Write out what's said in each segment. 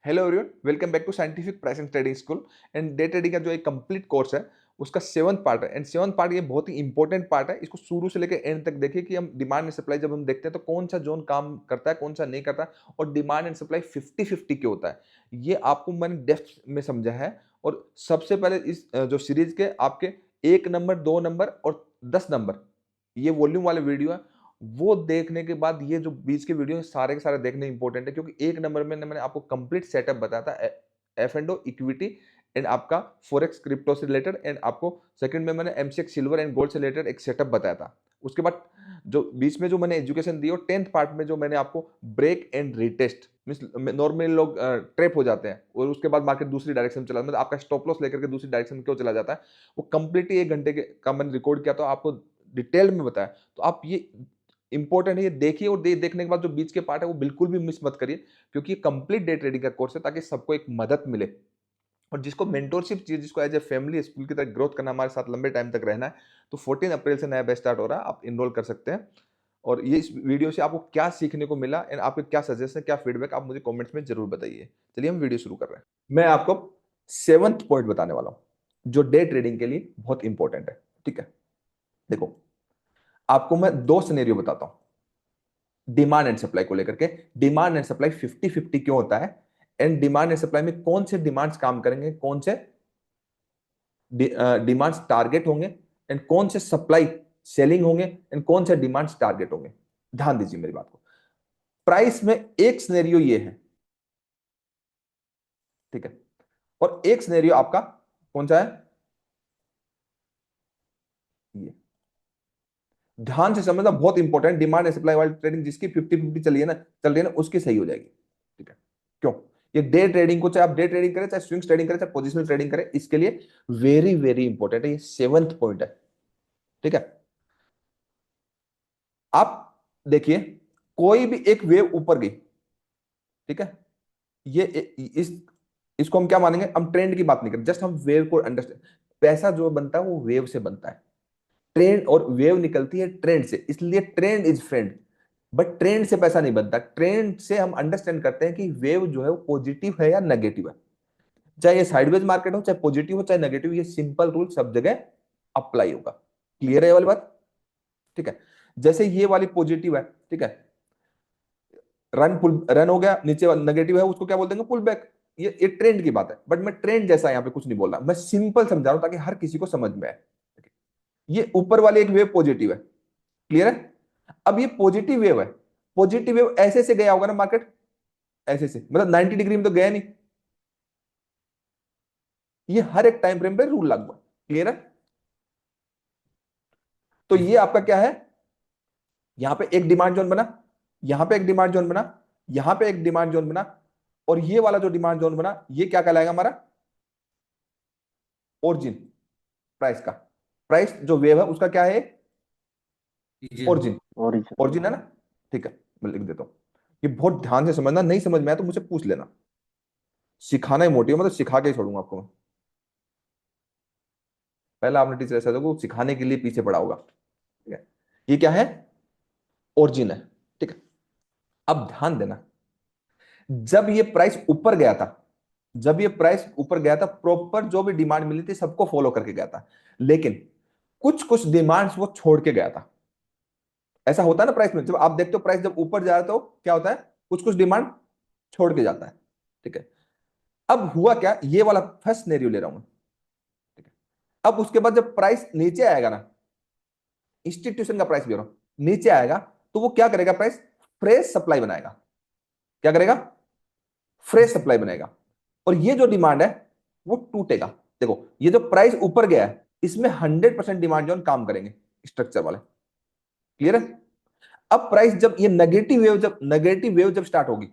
Hello everyone, welcome back to scientific pricing trading school. And day trading का जो एक complete course है उसका सेवंथ पार्ट है। एंड सेवंथ पार्ट ये बहुत ही इंपॉर्टेंट पार्ट है। इसको शुरू से लेकर एंड तक देखिए कि हम डिमांड एंड सप्लाई जब हम देखते हैं तो कौन सा जोन काम करता है, कौन सा नहीं करता, और डिमांड एंड सप्लाई 50-50 क्यों होता है, ये आपको मैंने डेप्थ में समझा है। और सबसे पहले इस जो सीरीज के आपके 1 नंबर, 2 नंबर और 10 नंबर, ये वॉल्यूम वाले वीडियो है। वो देखने के बाद ये जो बीच के वीडियो है सारे के सारे देखने इंपॉर्टेंट है, क्योंकि 1 नंबर में मैंने आपको कंप्लीट सेटअप बताया था, एफ एंड इक्विटी एंड आपका फॉरेक्स क्रिप्टो से रिलेटेड। एंड आपको सेकंड में मैंने एमसीएक्स सिल्वर एंड गोल्ड से रिलेटेड एक सेटअप बताया था। उसके बाद जो बीच में जो मैंने एजुकेशन दी, और 10th पार्ट में जो मैंने आपको break and retest, means normally लोग ट्रैप हो जाते हैं और उसके बाद मार्केट दूसरी डायरेक्शन में चला, मतलब आपका स्टॉप लॉस लेकर के दूसरी डायरेक्शन में क्यों चला जाता है, वो कंप्लीटली 1 घंटे का मैंने रिकॉर्ड किया, तो आपको डिटेल में बताया। तो आप ये इंपॉर्टेंट है, ये देखिए, और देखने के बाद जो बीच के पार्ट है वो बिल्कुल भी मिस मत करिए, क्योंकि ये कंप्लीट डे ट्रेडिंग का कोर्स है ताकि सबको एक मदद मिले। और जिसको मेंटोरशिप चाहिए, जिसको एज ए फैमिली स्कूल की तरह ग्रोथ करना, हमारे साथ लंबे टाइम तक रहना है, तो 14 अप्रैल से नया बैच स्टार्ट हो रहा है, आप इनरोल कर सकते हैं। और ये इस वीडियो से आपको क्या सीखने को मिला एंड आपके क्या सजेशन, क्या फीडबैक, आप मुझे कमेंट्स में जरूर बताइए। चलिए हम वीडियो शुरू कर रहे हैं। मैं आपको सेवंथ पॉइंट बताने वाला हूं जो डे ट्रेडिंग के लिए बहुत इंपॉर्टेंट है। ठीक है, देखो, आपको मैं 2 सिनेरियो बताता हूं डिमांड एंड सप्लाई को लेकर के। डिमांड एंड सप्लाई 50-50 क्यों होता है, एंड डिमांड एंड सप्लाई में कौन से डिमांड्स काम करेंगे, कौन से डिमांड्स टारगेट होंगे, एंड कौन से सप्लाई सेलिंग होंगे, एंड कौन से डिमांड्स टारगेट होंगे। ध्यान दीजिए मेरी बात को। प्राइस में एक सिनेरियो ये है, ठीक है, और एक सिनेरियो आपका कौन सा है, ये। ध्यान से समझना, बहुत इंपॉर्टेंट। डिमांड एंड सप्लाई वाली ट्रेडिंग जिसकी 50-50 चल रही है ना, उसकी सही हो जाएगी। ठीक है, क्यों? ये डे ट्रेडिंग को, चाहे आप डे ट्रेडिंग करें, चाहे स्विंग्स ट्रेडिंग करें, चाहे पोजिशनल ट्रेडिंग करें, इसके लिए वेरी वेरी इंपॉर्टेंट है। ये सेवंथ पॉइंट है। ठीक है, आप देखिए, कोई भी एक वेव ऊपर गई, ठीक है, ये इस इसको हम क्या मानेंगे, हम ट्रेंड की बात नहीं करें, जस्ट हम वेव को अंडरस्टैंड। पैसा जो बनता है वो वेव से बनता है। ट्रेंड और वेव निकलती है ट्रेंड से, इसलिए trend is friend. But trend से पैसा नहीं बनता। ट्रेंड से हम अंडरस्टैंड करते हैं कि वेव जो है वो पॉजिटिव है या नेगेटिव है। चाहे ये साइडवेज मार्केट हो, चाहे पॉजिटिव हो, चाहे नेगेटिव, ये सिंपल रूल सब जगह अप्लाई होगा। क्लियर है ये वाली बात? ठीक है, जैसे ये वाली पॉजिटिव है, ठीक है, रन हो गया, नीचे वाला नेगेटिव है, उसको क्या बोल देंगे, पुल बैक। ये ट्रेंड की बात है, बट मैं ट्रेंड जैसा यहाँ पे कुछ नहीं बोल रहा, मैं सिंपल समझा रहा हूं ताकि हर किसी को समझ में आए। ये ऊपर वाली एक वेव पॉजिटिव है, क्लियर है? अब ये पॉजिटिव वेव है, पॉजिटिव वेव ऐसे से गया होगा ना मार्केट, ऐसे से, मतलब 90 डिग्री में तो गया नहीं। ये हर एक टाइम फ्रेम पे रूल लागू है। क्लियर है? तो ये आपका क्या है, यहां पे एक डिमांड जोन बना, यहां पे एक डिमांड जोन बना, यहां पे एक डिमांड जोन बना, और ये वाला जो डिमांड जोन बना, ये क्या कहलाएगा हमारा, ओरिजिन। प्राइस का, प्राइस जो वेव है उसका क्या है, रीजन। ओरिजिन। ओरिजिन। ओरिजिन है ना? ठीक है, मैं लिख देता हूं। ये बहुत ध्यान से समझना, नहीं समझ में आया तो मुझे पूछ लेना। सिखाना ही मोटिव, मतलब सिखा के ही छोड़ूंगा आपको मैं। पहला आपने टीचर ऐसा देखो सिखाने के लिए पीछे पड़ा होगा। ठीक है, ये क्या है, ओरिजिन है। ठीक है, अब ध्यान देना, जब ये प्राइस ऊपर गया था, जब ये प्राइस ऊपर गया था, प्रॉपर जो भी डिमांड मिली थी सबको फॉलो करके गया था, लेकिन कुछ कुछ डिमांड्स वो छोड़ के गया था। ऐसा होता है ना प्राइस में, जब आप देखते हो प्राइस जब ऊपर जा रहा है तो क्या होता है, कुछ कुछ डिमांड छोड़ के जाता है। ठीक है, अब हुआ क्या, ये वाला फर्स्ट सिनेरियो ले रहा हूं मैं। ठीक है, अब उसके बाद जब प्राइस नीचे आएगा ना, इंस्टीट्यूशन का प्राइस भी हो रहा हूं, नीचे आएगा, तो वो क्या करेगा, प्राइस फ्रेश सप्लाई बनाएगा। क्या करेगा, फ्रेश सप्लाई बनाएगा, और ये जो डिमांड है वो टूटेगा। देखो, ये जो प्राइस ऊपर गया है इसमें 100% डिमांड जोन काम करेंगे, स्ट्रक्चर वाले। क्लियर है? अब प्राइस जब ये नेगेटिव वेव जब स्टार्ट होगी,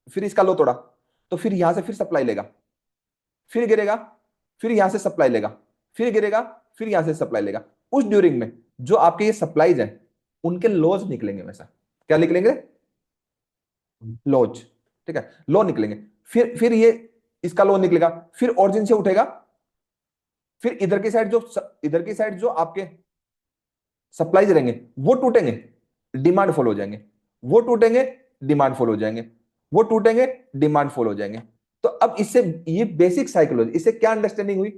फिर इसका लो तोड़ा, तो फिर यहां से फिर सप्लाई लेगा, फिर गिरेगा, फिर यहां से सप्लाई लेगा, फिर गिरेगा, फिर यहां से सप्लाई लेगा। उस ड्यूरिंग में जो आपके ये सप्लाईज हैं उनके लॉज निकलेंगे हमेशा। क्या निकलेंगे, लॉज। ठीक है, लो निकलेंगे, फिर ये इसका लो निकलेगा, फिर ओरिजिन से उठेगा, फिर इधर की साइड जो आपके सप्लाईज रहेंगे वो टूटेंगे, डिमांड फॉल हो जाएंगे, वो टूटेंगे, डिमांड फॉल हो जाएंगे, वो टूटेंगे, डिमांड फॉल हो जाएंगे। तो अब इससे, ये बेसिक साइकोलॉजी, इससे क्या अंडरस्टैंडिंग हुई?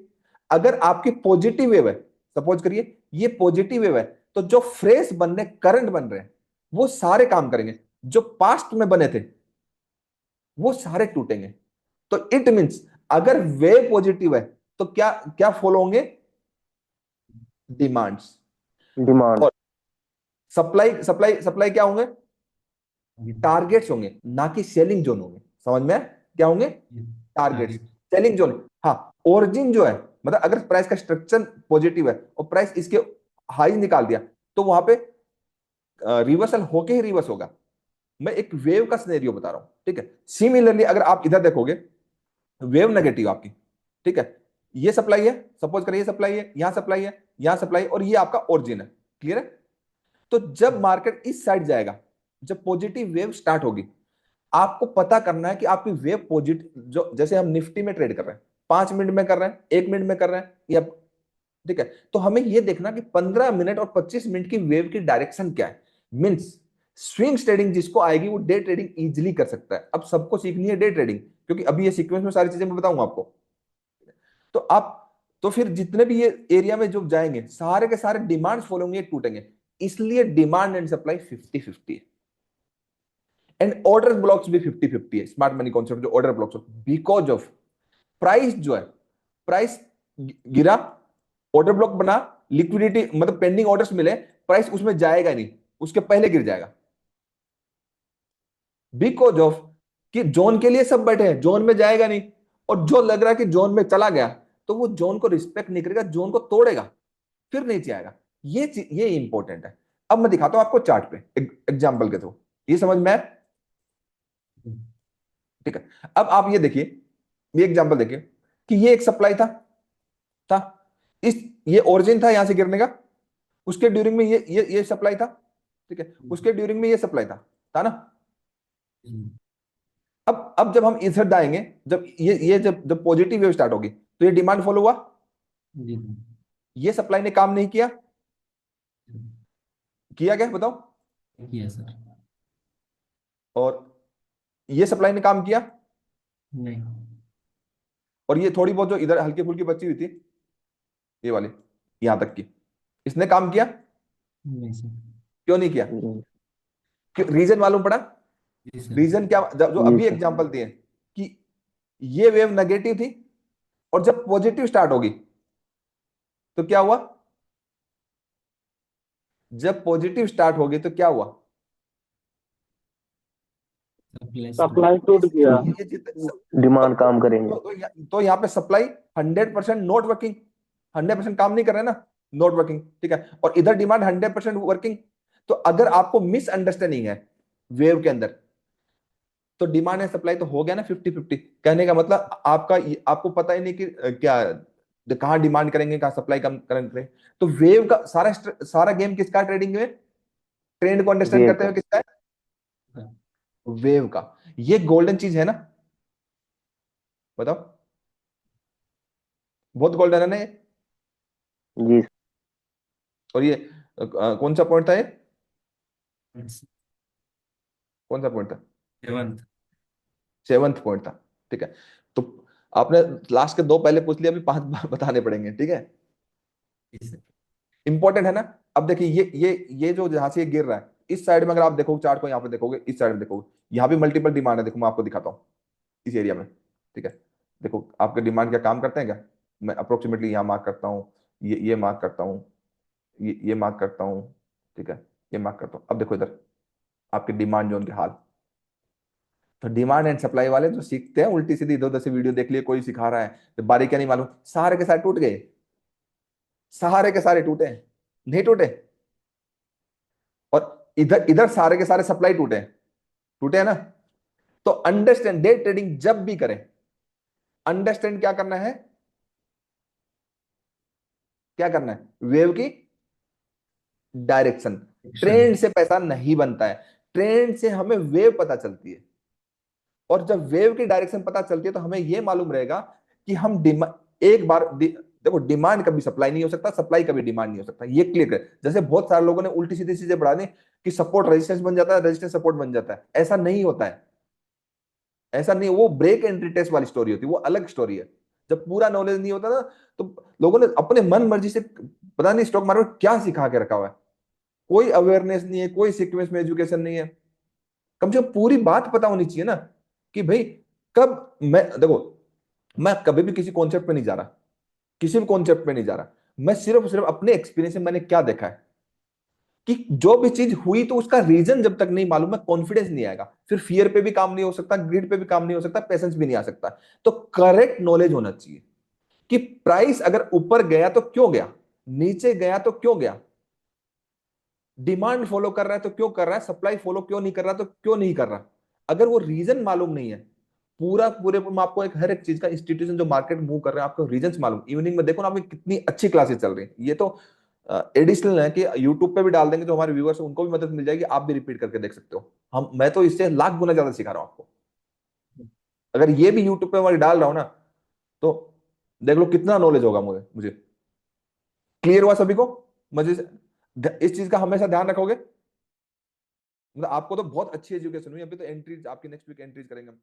अगर आपकी पॉजिटिव वेव है, सपोज करिए ये पॉजिटिव वेव है, तो जो फ्रेश बन रहे, करंट बन रहे हैं, वो सारे काम करेंगे। जो पास्ट में बने थे वो सारे टूटेंगे। तो इट मींस अगर वेव पॉजिटिव है तो क्या क्या फॉलो होंगे? डिमांड्स। डिमांड। और सप्लाई सप्लाई सप्लाई क्या होंगे? टारगेट्स होंगे, ना कि सेलिंग जोन होंगे। समझ में आया? क्या होंगे? टारगेट्स। टारगेट। सेलिंग जोन, हाँ। ओरिजिन जो है, मतलब अगर प्राइस का स्ट्रक्चर पॉजिटिव है और प्राइस इसके हाई निकाल दिया, तो वहां पे रिवर्सल होके ही रिवर्स होगा। मैं एक वेव का सिनेरियो बता रहा हूं, ठीक है? सिमिलरली अगर आप इधर देखोगे, वेव नेगेटिव आपकी, ठीक है? ये सप्लाई है, सपोज करिए सप्लाई है, यहां सप्लाई है, यहां सप्लाई, और ये आपका ओरिजिन है। क्लियर है? तो जब मार्केट इस साइड जाएगा, जब पॉजिटिव वेव स्टार्ट होगी, आपको पता करना है कि आपकी वेव पॉजिटिव, जो जैसे हम निफ्टी में ट्रेड कर रहे हैं, 5 मिनट में कर रहे हैं, 1 मिनट में कर रहे हैं, या ठीक है, तो हमें यह देखना कि 15 मिनट और 25 मिनट की वेव की डायरेक्शन क्या है। मींस स्विंग ट्रेडिंग जिसको आएगी वो डे ट्रेडिंग इजीली कर सकता है। अब सबको सीखनी है डे ट्रेडिंग, क्योंकि अभी ये सीक्वेंस में सारी चीजें मैं बताऊंगा आपको। तो आप, तो फिर जितने भी ये एरिया में जो जाएंगे, सारे के सारे डिमांड फॉलो होंगे, टूटेंगे। इसलिए डिमांड एंड सप्लाई 50-50 है। एंड ऑर्डर ब्लॉक्स भी 50-50 है, स्मार्ट मनी कॉन्सेप्ट जो order blocks, because of price जो है, प्राइस गिरा, ऑर्डर ब्लॉक बना, लिक्विडिटी मतलब पेंडिंग ऑर्डर्स मिले, प्राइस उसमें जाएगा नहीं, उसके पहले गिर जाएगा। बिकॉज ऑफ कि जोन के लिए सब बैठे हैं, जोन में जाएगा नहीं, और जो लग रहा है कि जोन में चला गया, तो वो जोन को रिस्पेक्ट नहीं करेगा, जोन को तोड़ेगा, फिर नीचे आएगा। ये इंपॉर्टेंट है। अब मैं दिखाता हूं आपको चार्ट पे एग्जांपल के थ्रू, ये समझ में आया? ठीक है। अब आप ये देखिए, ये एग्जांपल देखिए कि ये एक सप्लाई था इस, ये ओरिजिन था यहां से गिरने का, उसके ड्यूरिंग में ये सप्लाई था, ठीक है, उसके ड्यूरिंग में ये सप्लाई था ना। अब जब हम इधर आएंगे, जब ये जब जब पॉजिटिव वेव स्टार्ट होगी, तो ये डिमांड फॉलो हुआ, ये सप्लाई ने काम नहीं किया, किया क्या बताओ? किया सर। और ये सप्लाई ने काम किया, नहीं। और ये थोड़ी बहुत जो इधर हल्की फुल्की बची हुई थी, ये वाली यहां तक की, इसने काम किया? नहीं सर। क्यों नहीं किया? क्यों? रीजन मालूम पड़ा? जी सर। रीजन क्या, जो जी अभी सर। एग्जांपल दिए कि ये वेव नेगेटिव थी, और जब पॉजिटिव स्टार्ट होगी तो क्या हुआ? जब पॉजिटिव स्टार्ट होगी तो क्या हुआ? सप्लाई सप्लाई टूट गया, ये डिमांड काम करेंगे। तो यहाँ पे सप्लाई 100% नॉट वर्किंग, 100% काम नहीं कर रहे ना, नॉट वर्किंग, ठीक है, और इधर डिमांड 100% वर्किंग। तो अगर आपको मिसअंडरस्टैंडिंग है वेव के अंदर, तो डिमांड एंड सप्लाई तो हो गया ना 50-50। कहने का मतलब आपका, आपको पता ही नहीं कि क्या कहाँ डिमांड करेंगे, कहाँ सप्लाई कम करेंगे। तो वेव का सारा सारा गेम किसका ट्रेडिंग में, ट्रेंड को अंडरस्टैंड वेव करते का। हुए किसका है? वेव का। ये गोल्डन चीज है ना, बताओ, बहुत गोल्डन है ना ये। जी। और ये कौन सा पॉइंट था ये, कौन सा पॉइंट था? सेवंथ। 7th पॉइंट था, ठीक है। तो आपने लास्ट के 2 पहले पूछ लिया, अभी 5 बताने पड़ेंगे, ठीक है। इंपॉर्टेंट है ना। अब देखिए ये जो जहां से ये गिर रहा है, इस साइड में अगर आप देखोगे चार्ट को, यहाँ पे देखोगे, इस साइड में देखोगे, यहाँ भी मल्टीपल डिमांड है। देखो मैं आपको दिखाता हूँ इस एरिया में, ठीक है। देखो आपके डिमांड क्या काम करते हैं क्या? मैं अप्रोक्सीमेटली यहाँ मार्क करता हूँ, ये मार्क करता हूँ, ये मार्क करता हूँ, ठीक है, ये मार्क करता हूँ। अब देखो इधर आपके डिमांड जोन के हाल। तो डिमांड एंड सप्लाई वाले जो सीखते हैं उल्टी सीधी, इधर उधर से वीडियो देख लिए, कोई सिखा रहा है तो बारीकियां नहीं मालूम, सारे के सारे टूट गए, सारे के सारे टूटे, नहीं टूटे? और इधर इधर सारे के सारे सप्लाई टूटे, टूटे हैं ना। तो अंडरस्टैंड, डे ट्रेडिंग जब भी करें, अंडरस्टैंड क्या करना है, क्या करना है? वेव की डायरेक्शन। ट्रेंड से पैसा नहीं बनता है, ट्रेंड से हमें वेव पता चलती है। और जब वेव की डायरेक्शन पता चलती है तो हमें यह मालूम रहेगा कि हम एक बार देखो, डिमांड कभी सप्लाई नहीं हो सकता, सप्लाई कभी डिमांड नहीं हो सकता, ये क्लियर है। जैसे बहुत सारे लोगों ने उल्टी सीधी चीजें बढ़ा दी कि सपोर्ट रेजिस्टेंस बन जाता है, रेजिस्टेंस सपोर्ट बन जाता है, ऐसा नहीं होता है। ऐसा नहीं, वो ब्रेक एंट्री टेस्ट वाली स्टोरी होती है, वो अलग स्टोरी है। जब पूरा नॉलेज नहीं होता ना, तो लोगों ने अपने मन मर्जी से पता नहीं स्टॉक मार्केट क्या सिखा के रखा हुआ है। कोई अवेयरनेस नहीं है, कोई सीक्वेंस में एजुकेशन नहीं है। कम से कम पूरी बात पता होनी चाहिए ना, कि भाई कब मैं देखो, मैं कभी भी किसी कॉन्सेप्ट पे नहीं जा रहा, किसी भी कॉन्सेप्ट पे नहीं जा रहा। मैं सिर्फ सिर्फ अपने एक्सपीरियंस से मैंने क्या देखा है कि जो भी चीज हुई तो उसका रीजन जब तक नहीं मालूम है, कॉन्फिडेंस नहीं आएगा। फिर फियर पे भी काम नहीं हो सकता, ग्रीड पे भी काम नहीं हो सकता, पेशेंस भी नहीं आ सकता। तो करेक्ट नॉलेज होना चाहिए कि प्राइस अगर ऊपर गया तो क्यों गया, नीचे गया तो क्यों गया, डिमांड फॉलो कर रहा है तो क्यों कर रहा है, सप्लाई फॉलो क्यों नहीं कर रहा तो क्यों नहीं कर रहा। अगर वो रीजन मालूम नहीं है, पूरा पूरे मैं आपको एक हर एक चीज का इंस्टीट्यूशन जो मार्केट मूव कर रहे हैं आपको रीजंस मालूम, इवनिंग में देखो ना आपकी कितनी अच्छी क्लासेस चल रही है। ये तो एडिशनल है कि यूट्यूब पे भी डाल देंगे, जो हमारे व्यूअर्स हैं उनको भी मदद मिल जाएगी, आप भी रिपीट करके देख सकते हो। मैं तो इससे लाख गुना ज्यादा सिखा रहा हूं आपको। अगर ये भी यूट्यूब पे हमारी डाल रहा हूं ना, तो देख लो कितना नॉलेज होगा मुझे मुझे क्लियर हुआ सभी को? मजे से इस चीज का हमेशा ध्यान रखोगे। मतलब आपको तो बहुत अच्छी एजुकेशन हुई, अभी तो एंट्रीज आपकी नेक्स्ट वीक एंट्रीज करेंगे हम।